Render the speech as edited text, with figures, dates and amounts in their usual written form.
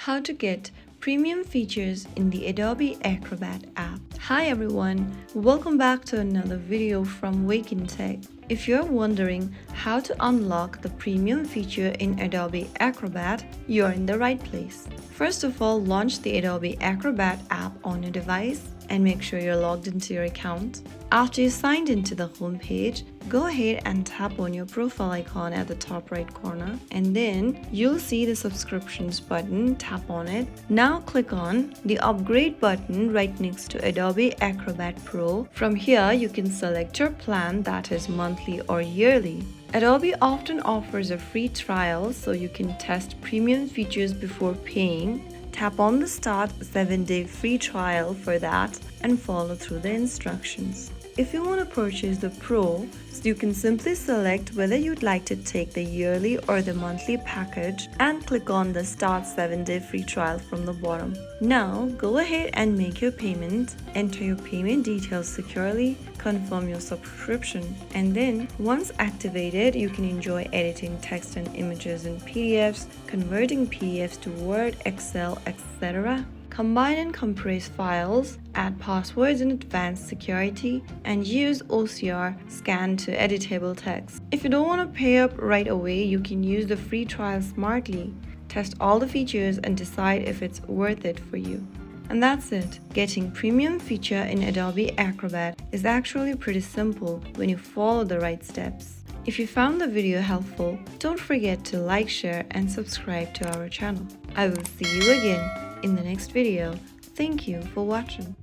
How to get premium features in the Adobe Acrobat app. Hi everyone, welcome back to another video from Wake&Tech. If you're wondering how to unlock the premium feature in Adobe Acrobat, you're in the right place. First of all, launch the Adobe Acrobat app on your device and make sure you're logged into your account. After you're signed into the home page, go ahead and tap on your profile icon at the top right corner, and then you'll see the subscriptions button. Tap on it. Now click on the upgrade button right next to Adobe Acrobat Pro. From here, you can select your plan, that is monthly or yearly. Adobe often offers a free trial, so you can test premium features before paying. Tap on the Start 7-day free trial for that and follow through the instructions. If you want to purchase the Pro, you can simply select whether you'd like to take the yearly or the monthly package and click on the Start 7-day free trial from the bottom. Now, go ahead and make your payment, enter your payment details securely, confirm your subscription, and then once activated, you can enjoy editing text and images in PDFs, converting PDFs to Word, Excel, etc. Combine and compress files, add passwords and advanced security, and use OCR scan to editable text. If you don't want to pay up right away, you can use the free trial smartly. Test all the features and decide if it's worth it for you. And that's it. Getting premium feature in Adobe Acrobat is actually pretty simple when you follow the right steps. If you found the video helpful, don't forget to like, share, and subscribe to our channel. I will see you again in the next video. Thank you for watching.